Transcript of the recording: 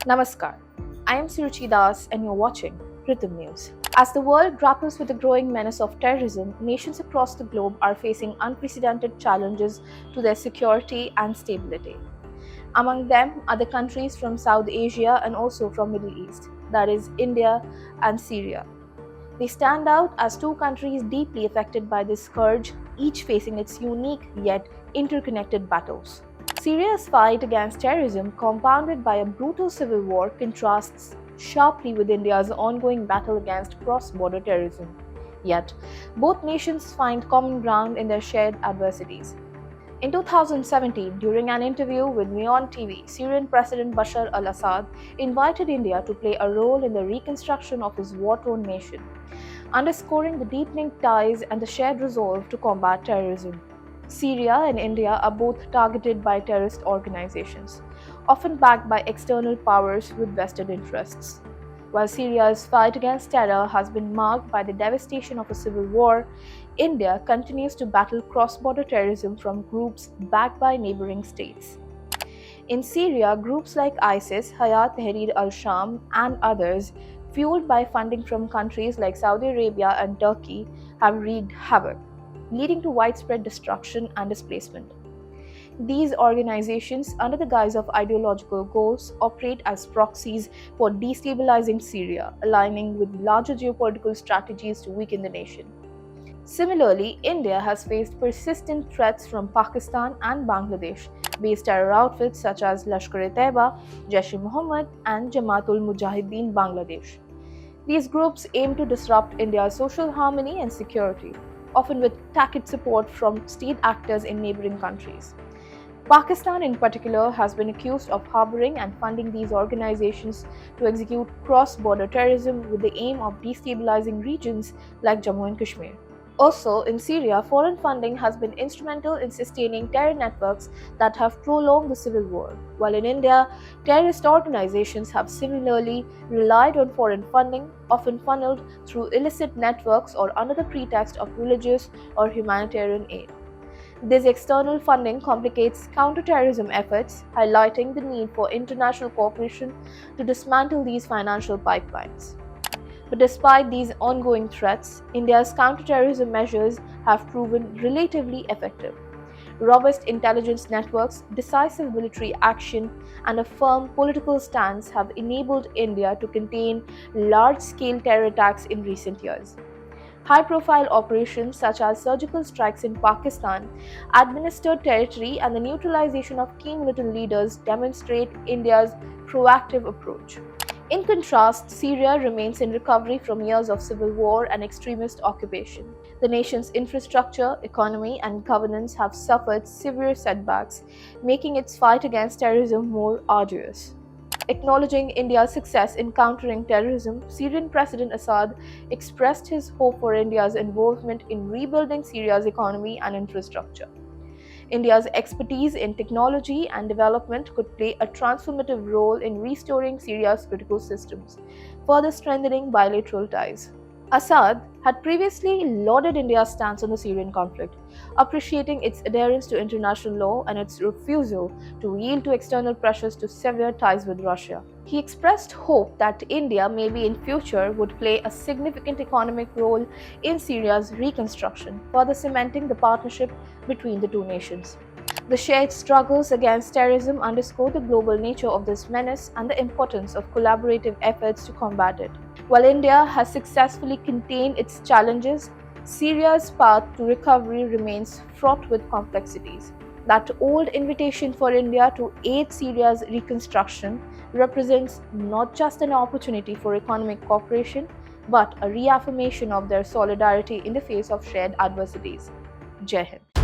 Namaskar. I am Suruchi Das and you're watching Ritam News. As the world grapples with the growing menace of terrorism, nations across the globe are facing unprecedented challenges to their security and stability. Among them are the countries from South Asia and also from Middle East, that is India and Syria. They stand out as two countries deeply affected by this scourge, each facing its unique yet interconnected battles. Syria's fight against terrorism, compounded by a brutal civil war, contrasts sharply with India's ongoing battle against cross-border terrorism. Yet, both nations find common ground in their shared adversities. In 2017, during an interview with Neon TV, Syrian President Bashar al-Assad invited India to play a role in the reconstruction of his war-torn nation, underscoring the deepening ties and the shared resolve to combat terrorism. Syria and India are both targeted by terrorist organizations, often backed by external powers with vested interests. While Syria's fight against terror has been marked by the devastation of a civil war, India continues to battle cross-border terrorism from groups backed by neighboring states. In Syria, groups like ISIS, Hayat Tahrir al-Sham, and others, fueled by funding from countries like Saudi Arabia and Turkey, have wreaked havoc, leading to widespread destruction and displacement. These organizations, under the guise of ideological goals, operate as proxies for destabilizing Syria, aligning with larger geopolitical strategies to weaken the nation. Similarly, India has faced persistent threats from Pakistan and Bangladesh-based terror outfits such as Lashkar-e-Taiba, Jaish-e-Mohammed, and Jamaat-ul-Mujahideen Bangladesh. These groups aim to disrupt India's social harmony and security, often with tacit support from state actors in neighboring countries. Pakistan in particular has been accused of harboring and funding these organizations to execute cross-border terrorism with the aim of destabilizing regions like Jammu and Kashmir. Also, in Syria, foreign funding has been instrumental in sustaining terror networks that have prolonged the civil war, while in India, terrorist organizations have similarly relied on foreign funding, often funneled through illicit networks or under the pretext of religious or humanitarian aid. This external funding complicates counter-terrorism efforts, highlighting the need for international cooperation to dismantle these financial pipelines. But despite these ongoing threats, India's counter-terrorism measures have proven relatively effective. Robust intelligence networks, decisive military action, and a firm political stance have enabled India to contain large-scale terror attacks in recent years. High-profile operations such as surgical strikes in Pakistan, administered territory, and the neutralization of key militant leaders demonstrate India's proactive approach. In contrast, Syria remains in recovery from years of civil war and extremist occupation. The nation's infrastructure, economy, and governance have suffered severe setbacks, making its fight against terrorism more arduous. Acknowledging India's success in countering terrorism, Syrian President Assad expressed his hope for India's involvement in rebuilding Syria's economy and infrastructure. India's expertise in technology and development could play a transformative role in restoring Syria's critical systems, further strengthening bilateral ties. Assad had previously lauded India's stance on the Syrian conflict, appreciating its adherence to international law and its refusal to yield to external pressures to sever ties with Russia. He expressed hope that India maybe in future would play a significant economic role in Syria's reconstruction, further cementing the partnership between the two nations. The shared struggles against terrorism underscore the global nature of this menace and the importance of collaborative efforts to combat it. While India has successfully contained its challenges, Syria's path to recovery remains fraught with complexities. That old invitation for India to aid Syria's reconstruction represents not just an opportunity for economic cooperation, but a reaffirmation of their solidarity in the face of shared adversities. Jai Hind.